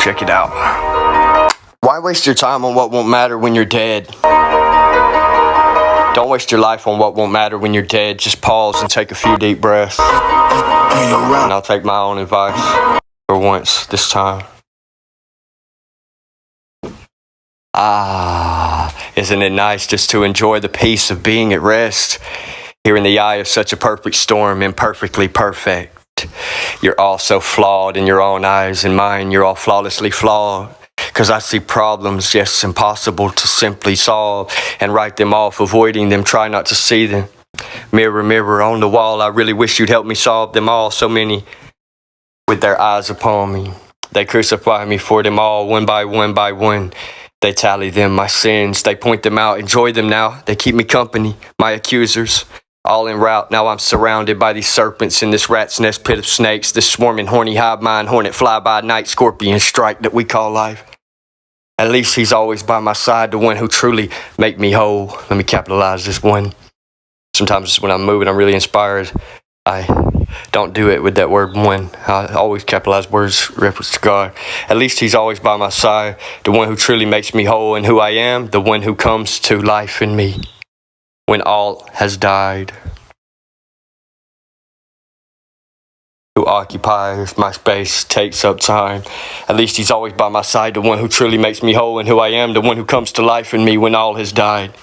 Check it out. Why waste your time on what won't matter when you're dead? Don't waste your life on what won't matter when you're dead. Just pause and take a few deep breaths. And I'll take my own advice for once this time. Isn't it nice just to enjoy the peace of being at rest? Here in the eye of such a perfect storm, imperfectly perfect. You're all so flawed in your own eyes and mine. You're all flawlessly flawed. 'Cause I see problems, yes, impossible to simply solve and write them off, avoiding them, try not to see them. Mirror, mirror on the wall, I really wish you'd help me solve them all. So many with their eyes upon me. They crucify me for them all, one by one by one. They tally them, my sins, they point them out, enjoy them now. They keep me company, my accusers. All en route, now I'm surrounded by these serpents in this rat's nest pit of snakes. This swarming horny hive mind, hornet fly by night, scorpion strike that we call life. At least he's always by my side, the one who truly make me whole. Let me capitalize this one. Sometimes when I'm moving, I'm really inspired. I don't do it with that word one. I always capitalize words reference to God. At least he's always by my side, the one who truly makes me whole and who I am, the one who comes to life in me when all has died. Who occupies my space, takes up time. At least he's always by my side, the one who truly makes me whole and who I am, the one who comes to life in me when all has died.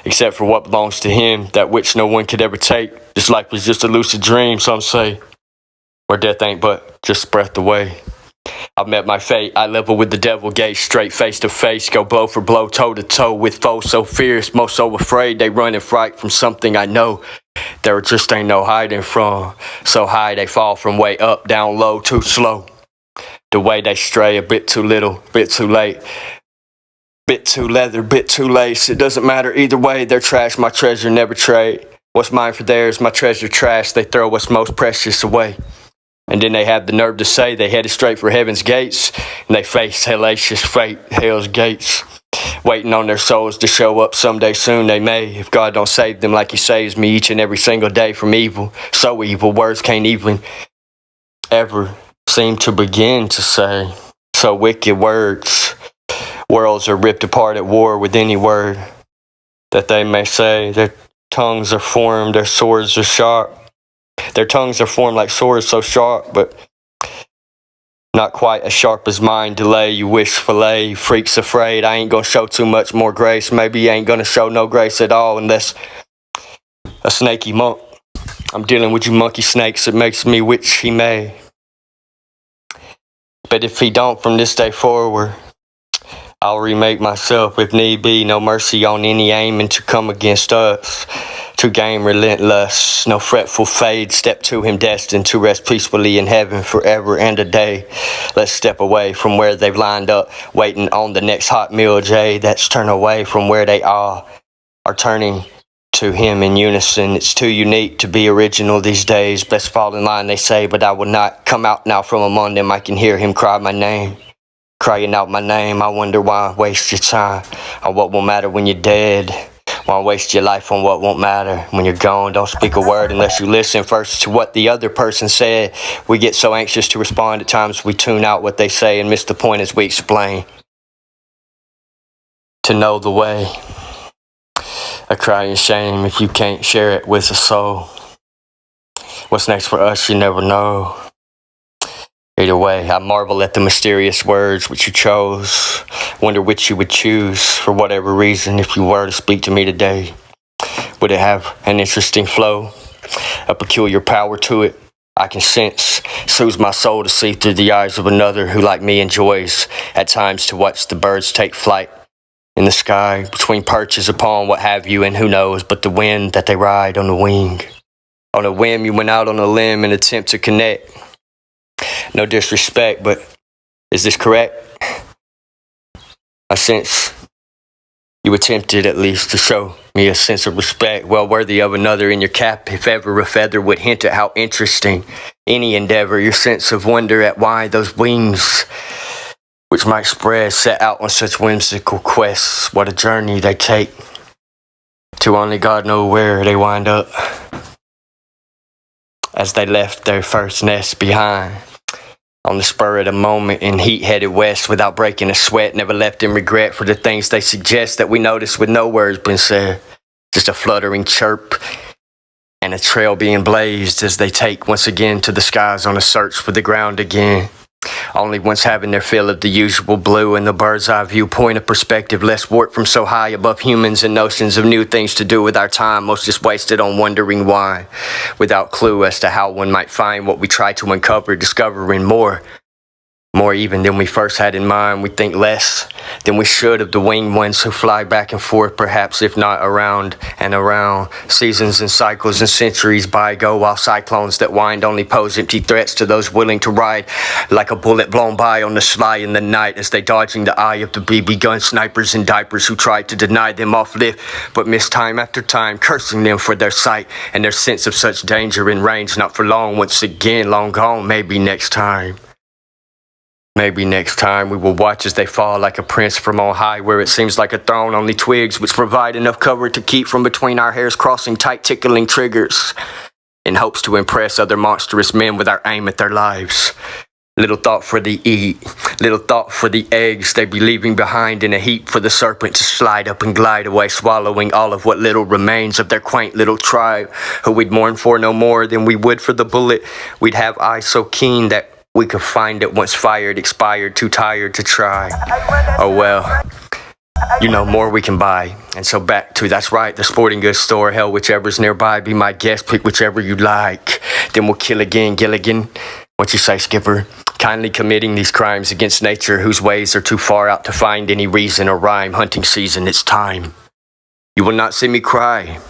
Except for what belongs to him, that which no one could ever take. This life was just a lucid dream, some say. Where death ain't but just breath away. I've met my fate, I level with the devil, gaze straight face to face, go blow for blow, toe to toe with foes so fierce, most so afraid they run in fright from something I know. There just ain't no hiding from. So high they fall from way up, down low, too slow. The way they stray, a bit too little, bit too late. Bit too leather, bit too lace. It doesn't matter either way, they're trash, my treasure never trade. What's mine for theirs, my treasure trash, they throw what's most precious away. And then they have the nerve to say they headed straight for heaven's gates, and they face hellacious fate, hell's gates. Waiting on their souls to show up someday soon they may, if God don't save them like he saves me each and every single day from evil. So evil, words can't even ever seem to begin to say. So wicked words. Worlds are ripped apart at war with any word that they may say. Their tongues are formed, their swords are sharp. Their tongues are formed like swords so sharp, but not quite as sharp as mine. Delay, you wish fillet, you freaks afraid. I ain't gonna show too much more grace. Maybe you ain't gonna show no grace at all unless a snaky monk. I'm dealing with you monkey snakes, it makes me which he may. But if he don't from this day forward, I'll remake myself if need be. No mercy on any aiming to come against us. To game relentless, no fretful fade. Step to him destined to rest peacefully in heaven forever and a day. Let's step away from where they've lined up, waiting on the next hot meal, Jay. That's turn away from where they are turning to him in unison. It's too unique to be original these days. Best fall in line, they say, but I will not come out now from among them. I can hear him cry my name. Crying out my name, I wonder why waste your time on what won't matter when you're dead. Why waste your life on what won't matter when you're gone? Don't speak a word unless you listen first to what the other person said. We get so anxious to respond at times we tune out what they say and miss the point as we explain. To know the way. A crying shame if you can't share it with a soul. What's next for us, you never know. Either way, I marvel at the mysterious words which you chose. Wonder which you would choose for whatever reason if you were to speak to me today. Would it have an interesting flow? A peculiar power to it? I can sense, soothes my soul to see through the eyes of another who like me enjoys at times to watch the birds take flight in the sky between perches upon what have you and who knows but the wind that they ride on the wing. On a whim you went out on a limb in an attempt to connect. No disrespect, but is this correct? I sense you attempted at least to show me a sense of respect, well worthy of another in your cap, if ever a feather would hint at how interesting any endeavor, your sense of wonder at why those wings, which might spread, set out on such whimsical quests. What a journey they take, to only God know where they wind up, as they left their first nest behind. On the spur of the moment, in heat headed west without breaking a sweat, never left in regret for the things they suggest that we notice with no words been said. Just a fluttering chirp and a trail being blazed as they take once again to the skies on a search for the ground again. Only once having their fill of the usual blue and the bird's eye viewpoint of perspective, less warped from so high above humans and notions of new things to do with our time, most just wasted on wondering why, without clue as to how one might find what we try to uncover, discovering more even than we first had in mind. We think less than we should of the winged ones who fly back and forth, perhaps if not around and around. Seasons and cycles and centuries by go, while cyclones that wind only pose empty threats to those willing to ride like a bullet blown by on the sly in the night, as they dodging the eye of the BB gun snipers in diapers who tried to deny them off lift, but missed time after time, cursing them for their sight and their sense of such danger in range. Not for long, once again, long gone. Maybe next time. Maybe next time we will watch as they fall like a prince from on high, where it seems like a throne, only twigs which provide enough cover to keep from between our hairs crossing tight tickling triggers, in hopes to impress other monstrous men with our aim at their lives. Little thought for the eat, little thought for the eggs they be leaving behind in a heap for the serpent to slide up and glide away, swallowing all of what little remains of their quaint little tribe, who we'd mourn for no more than we would for the bullet. We'd have eyes so keen that we could find it once fired, expired, too tired to try. Oh well, you know, more we can buy. And so back to, that's right, the sporting goods store. Hell, whichever's nearby, be my guest, pick whichever you like. Then we'll kill again, Gilligan. What you say, Skipper? Kindly committing these crimes against nature, whose ways are too far out to find any reason or rhyme. Hunting season, it's time. You will not see me cry.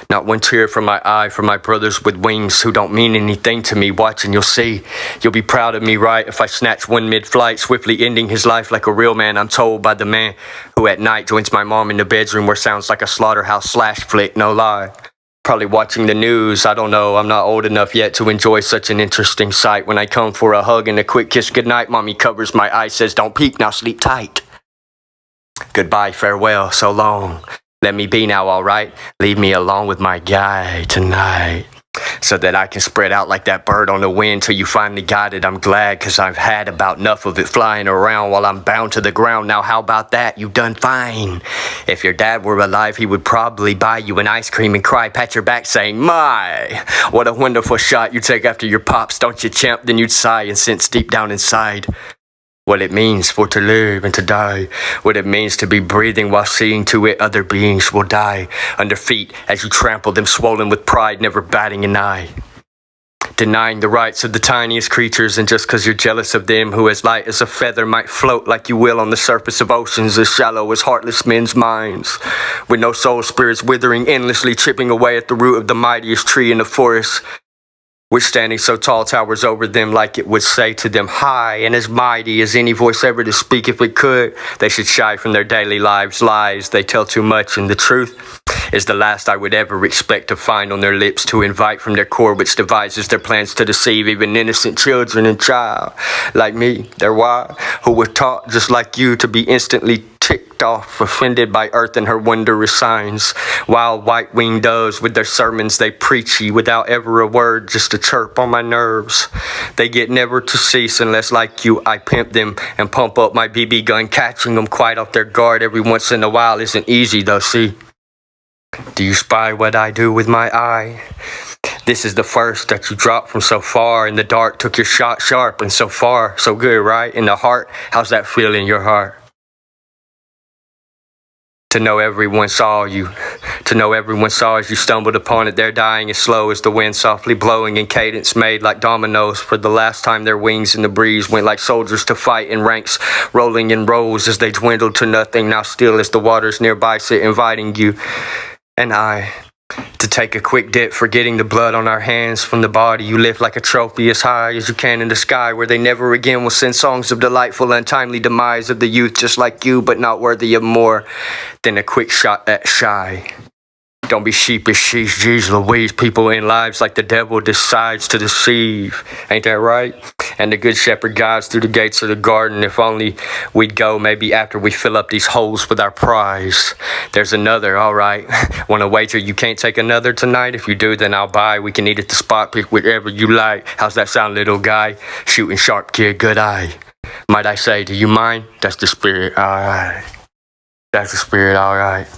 Not one tear from my eye for my brothers with wings who don't mean anything to me. Watching, you'll see. You'll be proud of me, right? If I snatch one mid-flight, swiftly ending his life like a real man. I'm told by the man who at night joins my mom in the bedroom where sounds like a slaughterhouse slash flick, no lie. Probably watching the news, I don't know. I'm not old enough yet to enjoy such an interesting sight. When I come for a hug and a quick kiss goodnight, mommy covers my eyes, says don't peek, now sleep tight. Goodbye, farewell, so long. Let me be now, alright? Leave me alone with my guy tonight, so that I can spread out like that bird on the wind till you finally got it. I'm glad, cause I've had about enough of it flying around while I'm bound to the ground. Now how about that? You done fine. If your dad were alive, he would probably buy you an ice cream and cry, pat your back saying, my, what a wonderful shot you take after your pops, don't you, champ? Then you'd sigh and sense deep down inside what it means for to live and to die, what it means to be breathing while seeing to it other beings will die under feet as you trample them, swollen with pride, never batting an eye. Denying the rights of the tiniest creatures, and just cause you're jealous of them who as light as a feather might float like you will on the surface of oceans as shallow as heartless men's minds, with no soul spirits withering endlessly, chipping away at the root of the mightiest tree in the forest, which standing so tall towers over them like it would say to them, high and as mighty as any voice ever to speak. If it could, they should shy from their daily lives. Lies they tell too much, and the truth is the last I would ever expect to find on their lips, to invite from their core, which devises their plans to deceive even innocent children and child like me. They're wild, who were taught just like you to be instantly ticked off, offended by earth and her wondrous signs. Wild white-winged doves with their sermons they preachy, without ever a word, just a chirp on my nerves. They get never to cease unless, like you, I pimp them and pump up my BB gun, catching them quite off their guard every once in a while isn't easy though, see. Do you spy what I do with my eye? This is the first that you dropped from so far in the dark, took your shot sharp and so far, so good, right? In the heart, how's that feel in your heart? To know everyone saw you, to know everyone saw as you stumbled upon it, they're dying as slow as the wind softly blowing in cadence made like dominoes for the last time their wings in the breeze went like soldiers to fight in ranks, rolling in rows as they dwindled to nothing, now still as the waters nearby sit inviting you and I to take a quick dip, forgetting the blood on our hands from the body you lift like a trophy as high as you can in the sky, where they never again will send songs of delightful untimely demise of the youth just like you, but not worthy of more than a quick shot at shy. Don't be sheepish, sheesh, geez Louise. People in lives like the devil decides to deceive. Ain't that right? And the good shepherd guides through the gates of the garden. If only we'd go, maybe after we fill up these holes with our prize. There's another, alright. Wanna wager you can't take another tonight? If you do, then I'll buy. We can eat at the spot, pick whatever you like. How's that sound, little guy? Shooting sharp, kid, good eye. Might I say, do you mind? That's the spirit, alright. That's the spirit, alright.